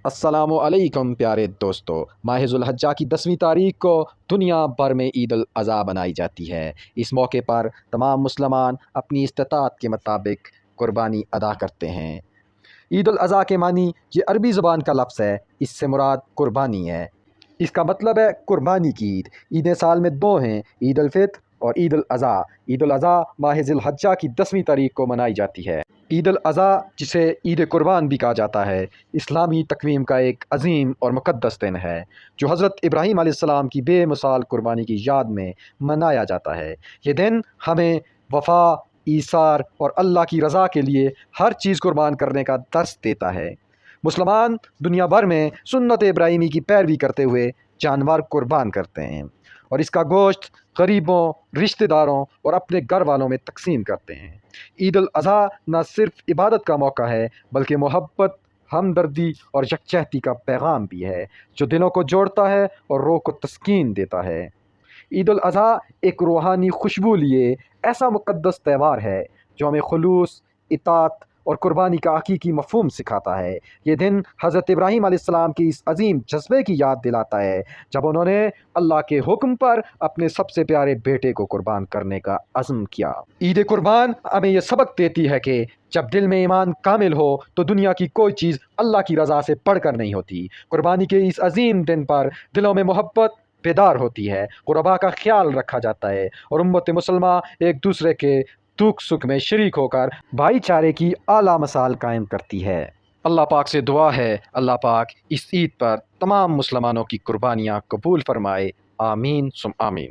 السلام علیکم پیارے دوستو، ماہ ذوالحجہ کی 10ویں تاریخ کو دنیا بھر میں عید الاضحیٰ منائی جاتی ہے۔ اس موقع پر تمام مسلمان اپنی استطاعت کے مطابق قربانی ادا کرتے ہیں۔ عید الاضحیٰ کے معنی یہ عربی زبان کا لفظ ہے، اس سے مراد قربانی ہے۔ اس کا مطلب ہے قربانی کی عید۔ عیدیں سال میں دو ہیں، عید الفطر اور عید الاضحیٰ۔ عید الاضحیٰ ماہ ذی الحجہ کی 10ویں تاریخ کو منائی جاتی ہے۔ عید الاضحیٰ جسے عید قربان بھی کہا جاتا ہے، اسلامی تقویم کا ایک عظیم اور مقدس دن ہے جو حضرت ابراہیم علیہ السلام کی بے مثال قربانی کی یاد میں منایا جاتا ہے۔ یہ دن ہمیں وفا، ایثار اور اللہ کی رضا کے لیے ہر چیز قربان کرنے کا درس دیتا ہے۔ مسلمان دنیا بھر میں سنت ابراہیمی کی پیروی کرتے ہوئے جانور قربان کرتے ہیں اور اس کا گوشت غریبوں، رشتہ داروں اور اپنے گھر والوں میں تقسیم کرتے ہیں۔ عید الاضحیٰ نہ صرف عبادت کا موقع ہے بلکہ محبت، ہمدردی اور یکجہتی کا پیغام بھی ہے جو دلوں کو جوڑتا ہے اور روح کو تسکین دیتا ہے۔ عید الاضحیٰ ایک روحانی خوشبو لیے ایسا مقدس تہوار ہے جو ہمیں خلوص، اطاعت اور قربانی کا حقیقی مفہوم سکھاتا ہے۔ یہ دن حضرت ابراہیم علیہ السلام کی اس عظیم جذبے کی یاد دلاتا ہے جب انہوں نے اللہ کے حکم پر اپنے سب سے پیارے بیٹے کو قربان کرنے کا عزم کیا۔ عید قربان ہمیں یہ سبق دیتی ہے کہ جب دل میں ایمان کامل ہو تو دنیا کی کوئی چیز اللہ کی رضا سے بڑھ کر نہیں ہوتی۔ قربانی کے اس عظیم دن پر دلوں میں محبت بیدار ہوتی ہے، غربا کا خیال رکھا جاتا ہے اور امت مسلمہ ایک دوسرے کے دکھ سکھ میں شریک ہو کر بھائی چارے کی اعلیٰ مثال قائم کرتی ہے۔ اللہ پاک سے دعا ہے اللہ پاک اس عید پر تمام مسلمانوں کی قربانیاں قبول فرمائے، آمین ثم آمین۔